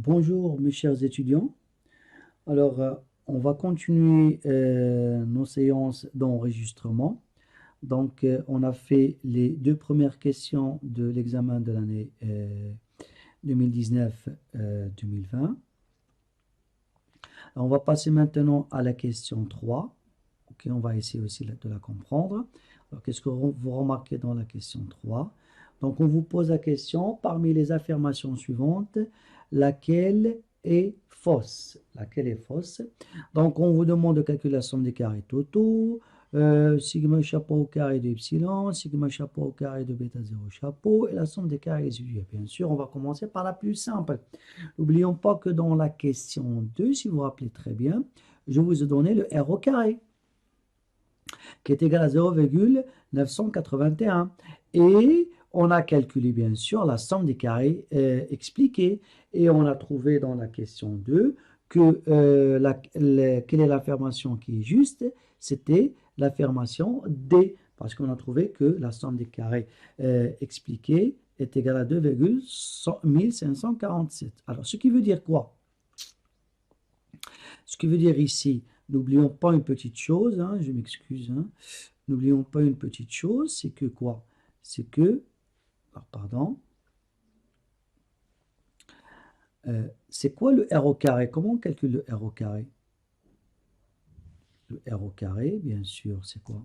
Bonjour mes chers étudiants. Alors, on va continuer nos séances d'enregistrement. Donc, on a fait les deux premières questions de l'examen de l'année 2019-2020. On va passer maintenant à la question 3. Ok, on va essayer aussi de la comprendre. Alors, qu'est-ce que vous remarquez dans la question 3? Donc, on vous pose la question, parmi les affirmations suivantes, laquelle est fausse? Laquelle est fausse? Donc, on vous demande de calculer la somme des carrés totaux, sigma chapeau au carré de epsilon, sigma chapeau au carré de bêta 0 chapeau, et la somme des carrés résiduels. Bien sûr, on va commencer par la plus simple. N'oublions pas que dans la question 2, si vous vous rappelez très bien, je vous ai donné le R au carré, qui est égal à 0,981. Et on a calculé bien sûr la somme des carrés expliquée. Et on a trouvé dans la question 2 que quelle est l'affirmation qui est juste? C'était l'affirmation D, parce qu'on a trouvé que la somme des carrés expliquée est égale à 2,1547. Alors, ce qui veut dire quoi? Ce qui veut dire ici, n'oublions pas une petite chose, hein, je m'excuse, hein, n'oublions pas une petite chose, c'est que quoi? C'est que, pardon, c'est quoi le R au carré? Comment on calcule le R au carré? Le R au carré, bien sûr, c'est quoi?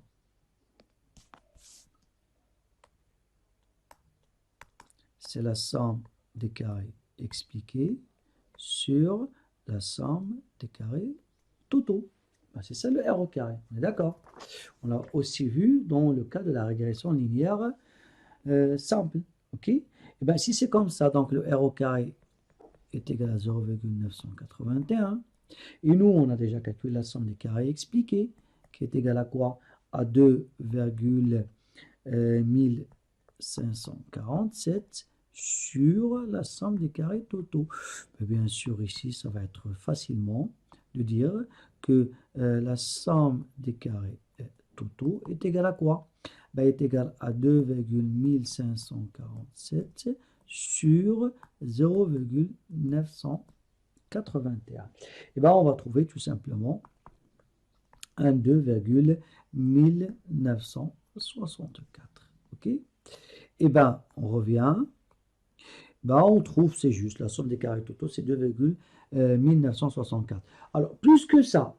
C'est la somme des carrés expliqués sur la somme des carrés totaux. Ben, c'est ça le R au carré, on est d'accord? On l'a aussi vu dans le cas de la régression linéaire simple. Ok? Et ben, si c'est comme ça, donc le R au carré est égal à 0,981. Et nous, on a déjà calculé la somme des carrés expliqués, qui est égale à quoi? À 2,1547 sur la somme des carrés totaux. Et bien sûr, ici, ça va être facilement de dire que la somme des carrés totaux est égale à quoi? Ben, est égale à 2,1547 sur 0,981. Et ben, on va trouver tout simplement un 2,1964. OK? Et ben, on revient. Ben, on trouve, c'est juste, la somme des carrés totaux, c'est 2,1964. Alors, plus que ça,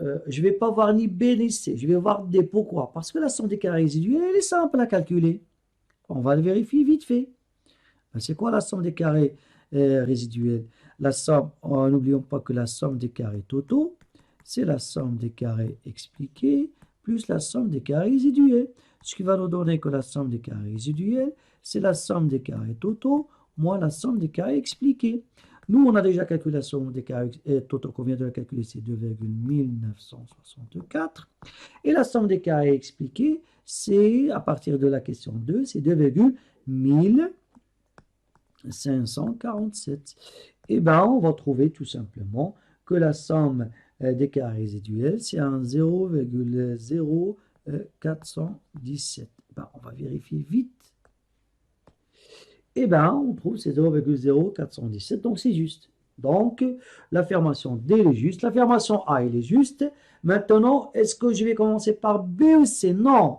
je ne vais pas voir ni B ni C, je vais voir D. Pourquoi? Parce que la somme des carrés résiduels, elle est simple à calculer. On va le vérifier vite fait. C'est quoi la somme des carrés résiduels? La somme, n'oublions pas que la somme des carrés totaux, c'est la somme des carrés expliqués plus la somme des carrés résiduels. Ce qui va nous donner que la somme des carrés résiduels, c'est la somme des carrés totaux moins la somme des carrés expliqués. Nous, on a déjà calculé la somme des carrés totaux qu'on vient de la calculer, c'est 2,1964. Et la somme des carrés expliqués, c'est, à partir de la question 2, c'est 2,1547. Et bien, on va trouver tout simplement que la somme des carrés résiduels, c'est un 0,0417. Ben, on va vérifier vite. Et bien, on trouve c'est 0,0417, donc c'est juste. Donc, l'affirmation D est juste, l'affirmation A elle est juste. Maintenant, est-ce que je vais commencer par B ou C? Non,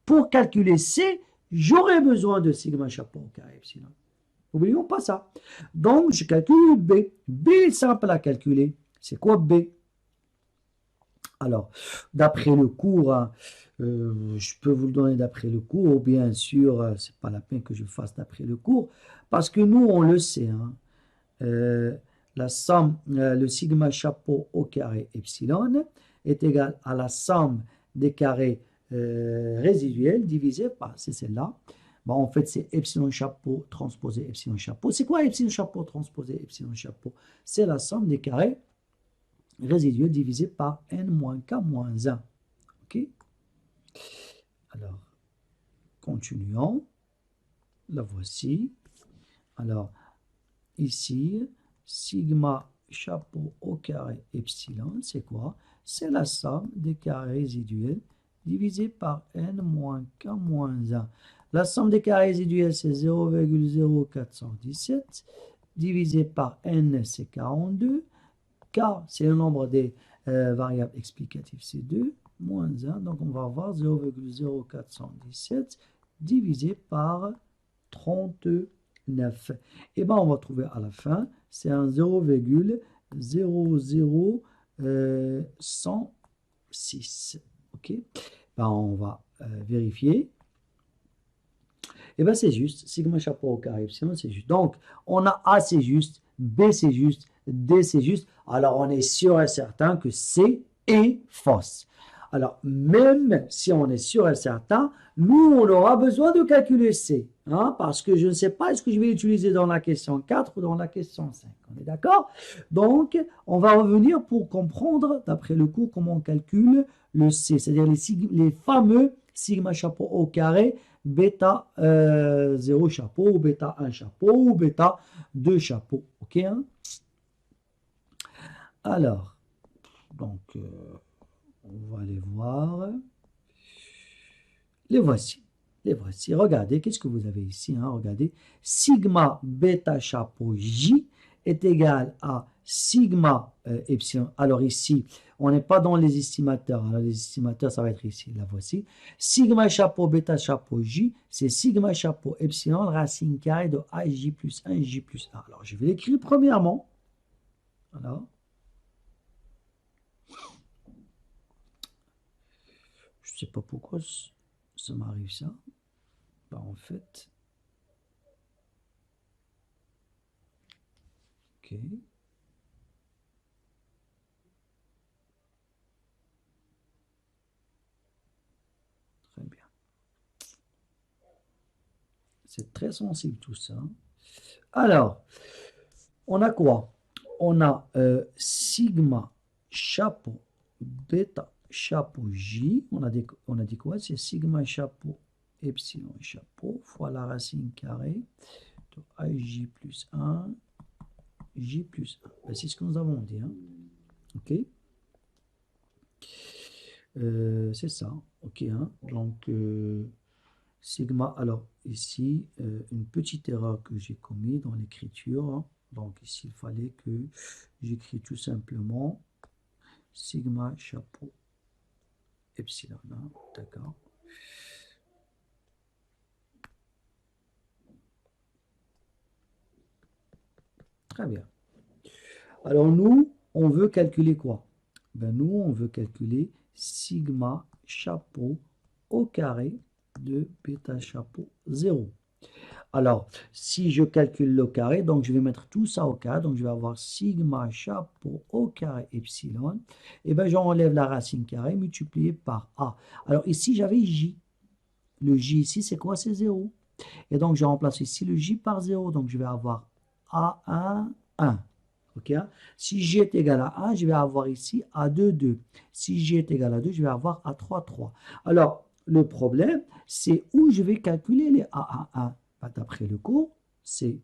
pour calculer C, j'aurai besoin de sigma chapeau au carré epsilon. N'oublions pas ça. Donc, je calcule B. B est simple à calculer. C'est quoi B? Alors, d'après le cours, hein, je peux vous le donner d'après le cours, bien sûr, c'est pas la peine que je fasse d'après le cours, parce que nous, on le sait, hein, la somme, le sigma chapeau au carré epsilon est égal à la somme des carrés résiduels divisé par, c'est celle-là. Bon, en fait, c'est epsilon chapeau transposé epsilon chapeau. C'est quoi epsilon chapeau transposé epsilon chapeau? C'est la somme des carrés résiduels divisé par n-k-1. OK? Alors, continuons. La voici. Alors, ici, sigma chapeau au carré epsilon, c'est quoi? C'est la somme des carrés résiduels divisé par n-k-1. La somme des carrés résiduels, c'est 0,0417 divisé par n, c'est 42. K, c'est le nombre des variables explicatives, c'est 2, moins 1. Donc, on va avoir 0,0417 divisé par 39. Et bien, on va trouver à la fin, c'est un 0,00106. OK? Ben, on va vérifier. Et bien, c'est juste. Sigma chapeau au carré epsilon, c'est juste. Donc, on a A, c'est juste. B, c'est juste. D, c'est juste. Alors, on est sûr et certain que C est fausse. Alors, même si on est sûr et certain, nous, on aura besoin de calculer C. Hein, parce que je ne sais pas est-ce que je vais l'utiliser dans la question 4 ou dans la question 5. On est d'accord? Donc, on va revenir pour comprendre, d'après le cours, comment on calcule le C. C'est-à-dire les fameux sigma chapeau au carré, bêta 0 chapeau, ou bêta 1 chapeau, ou bêta 2 chapeaux. OK, hein? Alors, donc, on va les voir. Les voici. Les voici. Regardez, qu'est-ce que vous avez ici, hein? Regardez. Sigma bêta chapeau J est égal à sigma epsilon. Alors ici, on n'est pas dans les estimateurs. Alors les estimateurs, ça va être ici. La voici. Sigma chapeau bêta chapeau J, c'est sigma chapeau epsilon racine carrée de AJ plus 1, J plus 1. Alors je vais l'écrire premièrement. Voilà. Je ne sais pas pourquoi ça m'arrive ça. Ben, en fait. OK. Très bien. C'est très sensible tout ça. Alors, on a quoi? On a sigma chapeau bêta chapeau J. On a dit quoi? C'est sigma chapeau epsilon chapeau fois la racine carrée de AJ plus 1, J plus 1. Ben, c'est ce que nous avons dit. Hein? OK? C'est ça. OK. Hein? Donc, sigma, alors ici, une petite erreur que j'ai commise dans l'écriture. Hein. Donc ici, il fallait que j'écris tout simplement sigma chapeau epsilon. Hein. D'accord. Très bien. Alors nous, on veut calculer quoi? Ben, nous, on veut calculer sigma chapeau au carré de bêta chapeau 0. Alors, si je calcule le carré, donc je vais mettre tout ça au carré, donc je vais avoir sigma chapeau au carré epsilon, et bien j'enlève la racine carrée multipliée par A. Alors ici, j'avais J. Le J ici, c'est quoi? C'est 0. Et donc, je remplace ici le J par 0, donc je vais avoir A1, 1. Okay, hein? Si J est égal à 1, je vais avoir ici A2, 2. Si J est égal à 2, je vais avoir A3, 3. Alors, le problème, c'est où je vais calculer les A1. D'après le cours, c'est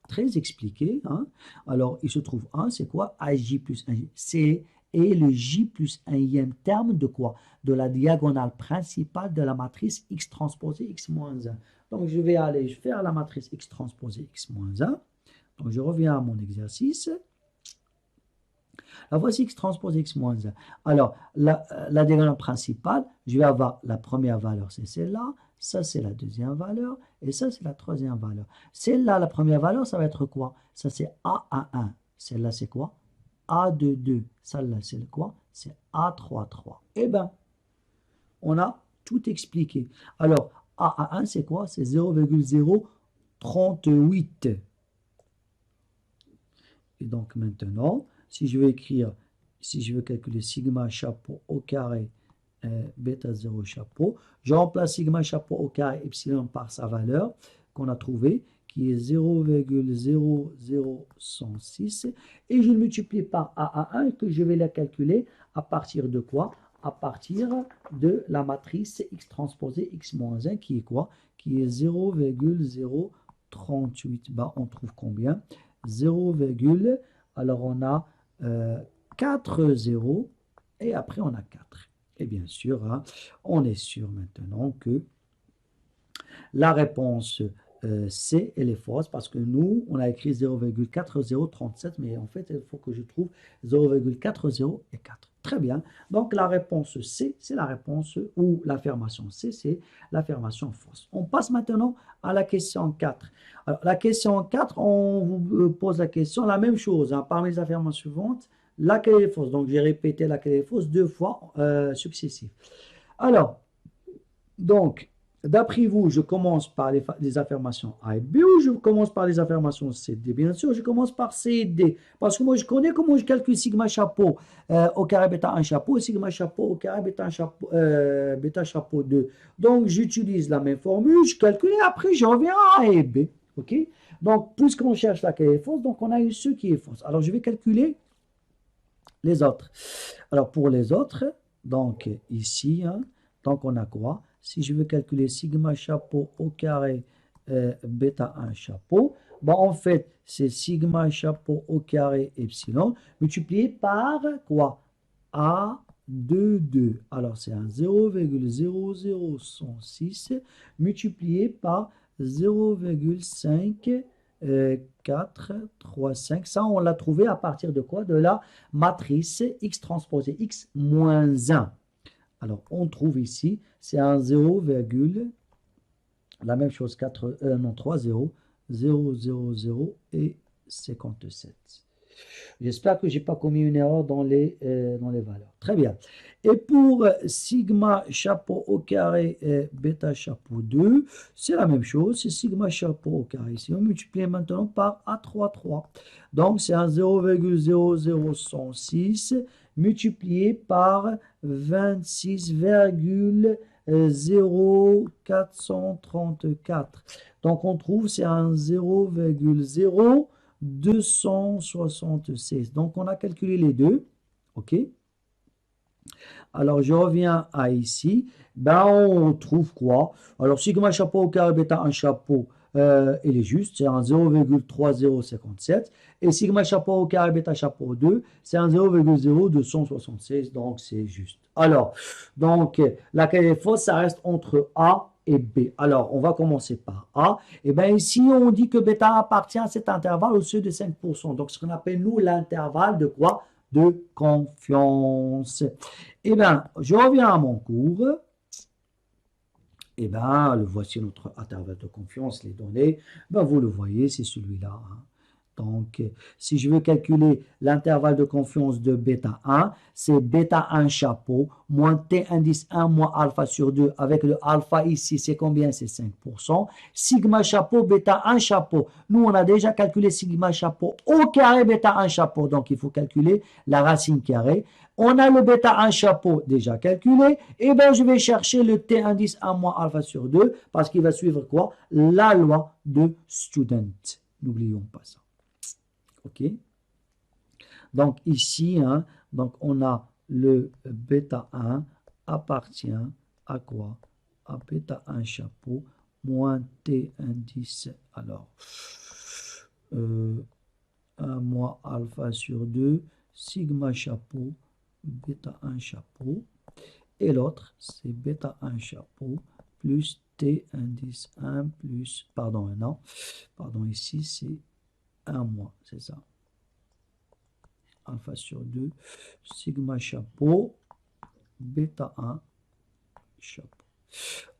très expliqué. Hein? Alors, il se trouve 1, c'est quoi? AJ plus 1. C'est et le J plus 1e terme de quoi? De la diagonale principale de la matrice X transposée X moins 1. Donc, je vais aller faire la matrice X transposée X moins 1. Donc, je reviens à mon exercice. La voici X transposée X moins 1. Alors, la diagonale principale, je vais avoir la première valeur, c'est celle-là. Ça, c'est la deuxième valeur. Et ça, c'est la troisième valeur. Celle-là, la première valeur, ça va être quoi? Ça, c'est A1. Celle-là, c'est quoi? A22. Celle-là, c'est quoi? C'est A33. Eh bien, on a tout expliqué. Alors, A1, c'est quoi? C'est 0,038. Et donc, maintenant, si je veux écrire, si je veux calculer sigma chapeau au carré bêta 0 chapeau, je remplace sigma chapeau au carré epsilon par sa valeur qu'on a trouvée, qui est 0,0006, et je le multiplie par A1 que je vais la calculer à partir de quoi? À partir de la matrice X transposée X-1 qui est quoi? Qui est 0,038. Ben, on trouve combien? 0, alors on a 4 zéros et après on a 4. Et bien sûr, hein, on est sûr maintenant que la réponse C, elle est fausse parce que nous, on a écrit 0,4037, mais en fait, il faut que je trouve 0,40 et 4. Très bien. Donc, la réponse C, c'est la réponse, ou l'affirmation C, c'est l'affirmation fausse. On passe maintenant à la question 4. Alors, la question 4, on vous pose la question, la même chose, hein, parmi les affirmations suivantes, laquelle est fausse. Donc, j'ai répété laquelle est fausse 2 fois successives. Alors, donc, d'après vous, je commence par les affirmations A et B ou je commence par les affirmations C et D? Bien sûr, je commence par C et D. Parce que moi, je connais comment je calcule sigma chapeau au carré bêta 1 chapeau et sigma chapeau au carré bêta chapeau 2. Donc, j'utilise la même formule, je calcule et après, je reviens à A et B. OK? Donc, puisqu'on cherche laquelle est fausse, donc on a eu ce qui est fausse. Alors, je vais calculer les autres. Alors, pour les autres, donc ici, hein, donc on a quoi? Si je veux calculer sigma chapeau au carré bêta 1 chapeau, bon, en fait, c'est sigma chapeau au carré epsilon multiplié par quoi? A 2. Alors, c'est un 0,0006 multiplié par 0,5 4, 3, 5. Ça, on l'a trouvé à partir de quoi? De la matrice x transposée x moins 1. Alors, on trouve ici, c'est un 0, la même chose, 3 0, 0, 0, 0 et 57. J'espère que je n'ai pas commis une erreur dans les valeurs. Très bien. Et pour sigma chapeau au carré et bêta chapeau 2, c'est la même chose. C'est sigma chapeau au carré. Ici, on multiplie maintenant par A33. Donc, c'est un 0,00106 multiplié par 26,0434. Donc, on trouve c'est un 0,0276. Donc, on a calculé les deux. OK? Alors, je reviens à ici. Ben, on trouve quoi? Alors, sigma chapeau au carré bêta 1 chapeau, il est juste, c'est un 0,3057. Et sigma chapeau au carré bêta chapeau 2, c'est un 0,0276. Donc, c'est juste. Alors, donc, laquelle est fausse, ça reste entre A et B. Alors, on va commencer par A. Et bien, ici, on dit que bêta appartient à cet intervalle au-dessus de 5%. Donc, ce qu'on appelle, nous, l'intervalle de quoi? De confiance. Eh bien, je reviens à mon cours. Eh bien, le voici notre intervalle de confiance, les données. Ben, vous le voyez, c'est celui-là. Hein. Donc, si je veux calculer l'intervalle de confiance de bêta 1, c'est bêta 1 chapeau moins t indice 1 moins alpha sur 2. Avec le alpha ici, c'est combien? C'est 5%. Sigma chapeau, bêta 1 chapeau. Nous, on a déjà calculé sigma chapeau au carré bêta 1 chapeau. Donc, il faut calculer la racine carrée. On a le bêta 1 chapeau déjà calculé. Et bien, je vais chercher le t indice 1 moins alpha sur 2 parce qu'il va suivre quoi? La loi de Student. N'oublions pas ça. OK? Donc ici, hein, donc on a le bêta 1 appartient à quoi? À bêta 1 chapeau moins t indice. Alors, 1 moins alpha sur 2, sigma chapeau, bêta 1 chapeau. Et l'autre, c'est bêta 1 chapeau plus t indice 1 plus, pardon, non, pardon, ici c'est 1 moins, c'est ça. Alpha sur 2, sigma chapeau, bêta 1 chapeau.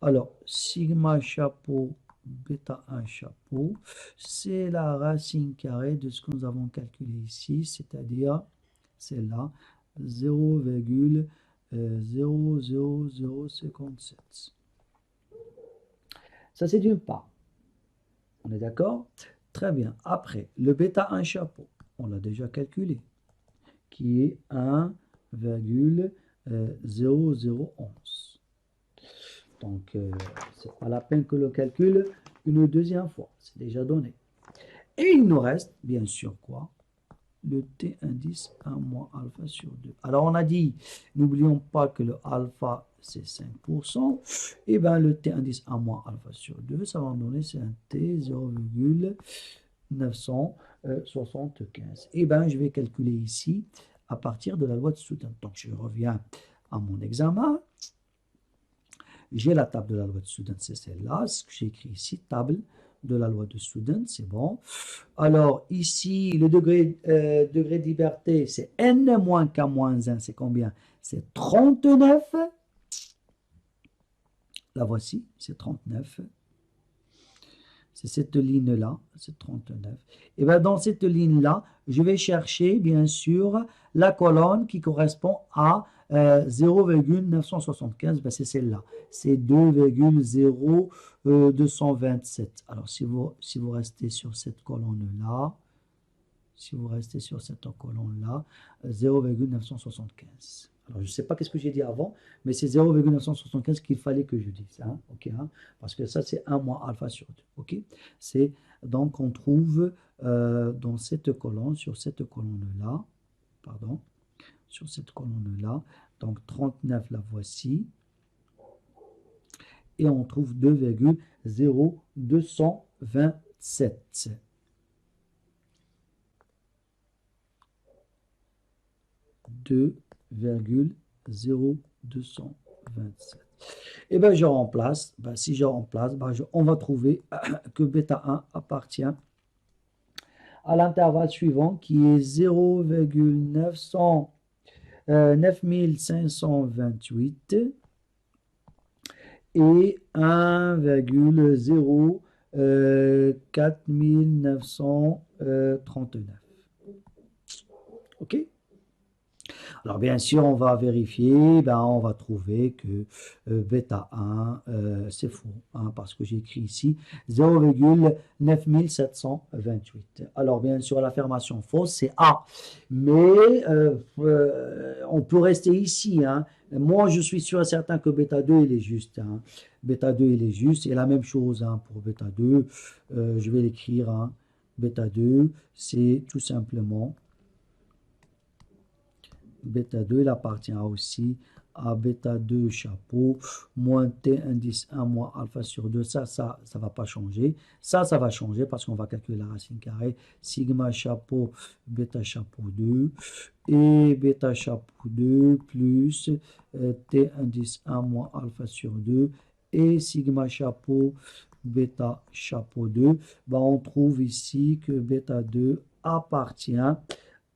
Alors, sigma chapeau, bêta 1 chapeau, c'est la racine carrée de ce que nous avons calculé ici, c'est-à-dire celle-là, 0,00057. Ça, c'est d'une part. On est d'accord? Très bien. Après, le bêta 1 chapeau, on l'a déjà calculé, qui est 1,0011. Donc, ce n'est pas la peine que le calcule une deuxième fois. C'est déjà donné. Et il nous reste, bien sûr, quoi? Le t indice 1 moins alpha sur 2. Alors, on a dit, n'oublions pas que le alpha, c'est 5%. Et bien, le t indice 1 moins alpha sur 2, ça va en donner, c'est un t 0,975. Et bien, je vais calculer ici à partir de la loi de Student. Donc, je reviens à mon examen. J'ai la table de la loi de Student, c'est celle-là. Ce que j'ai écrit ici, table de la loi de Student, c'est bon. Alors, ici, le degré de liberté, c'est n moins k moins 1, c'est combien? C'est 39. La voici, c'est 39. C'est cette ligne-là, c'est 39. Et bien, dans cette ligne-là, je vais chercher, bien sûr, la colonne qui correspond à 0,975. Ben, c'est celle-là. C'est 2,0227. Alors, si vous restez sur cette colonne-là, si vous restez sur cette colonne-là, 0,975. Alors, je ne sais pas qu'est-ce que j'ai dit avant, mais c'est 0,975 qu'il fallait que je dise. Hein, ok, hein, parce que ça, c'est 1 moins alpha sur 2. Ok, donc, on trouve dans cette colonne, sur cette colonne-là, pardon, sur cette colonne-là, donc 39, la voici, et on trouve 2,0227. 2,0227. Et bien, je remplace. Ben, si je remplace, ben, on va trouver que bêta 1 appartient à l'intervalle suivant qui est 0,9528 et 1,04939. OK? Alors, bien sûr, on va vérifier, ben, on va trouver que bêta 1, c'est faux, hein, parce que j'ai écrit ici 0,9728. Alors, bien sûr, l'affirmation fausse, c'est A. Mais on peut rester ici. Hein. Moi, je suis sûr et certain que bêta 2, il est juste. Hein. Bêta 2, il est juste. Et la même chose hein, pour bêta 2. Je vais l'écrire. Hein. Bêta 2, c'est tout simplement... Bêta 2, il appartient aussi à bêta 2 chapeau, moins t indice 1 moins alpha sur 2. Ça ne va pas changer. Ça va changer parce qu'on va calculer la racine carrée. Sigma chapeau, bêta chapeau 2 et bêta chapeau 2 plus t indice 1 moins alpha sur 2 et sigma chapeau, bêta chapeau 2. Ben, on trouve ici que bêta 2 appartient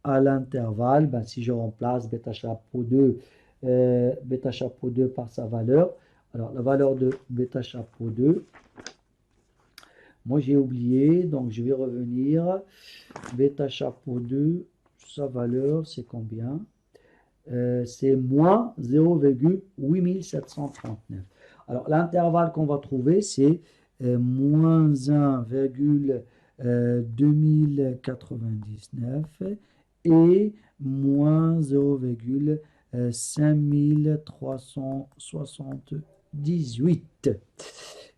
à l'intervalle, ben, si je remplace bêta chapeau 2 par sa valeur, alors la valeur de bêta chapeau 2, moi j'ai oublié, donc je vais revenir, bêta chapeau 2, sa valeur c'est combien? C'est moins 0,8739. Alors l'intervalle qu'on va trouver c'est moins 1,2099 et moins 0,5378.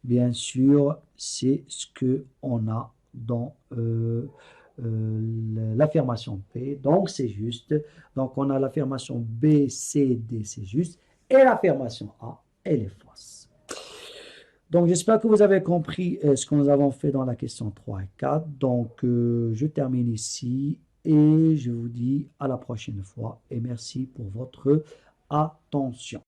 Bien sûr, c'est ce qu'on a dans l'affirmation P. Donc, c'est juste. Donc, on a l'affirmation B, C, D, c'est juste. Et l'affirmation A, elle est fausse. Donc, j'espère que vous avez compris ce que nous avons fait dans la question 3 et 4. Donc, je termine ici et je vous dis à la prochaine fois et merci pour votre attention.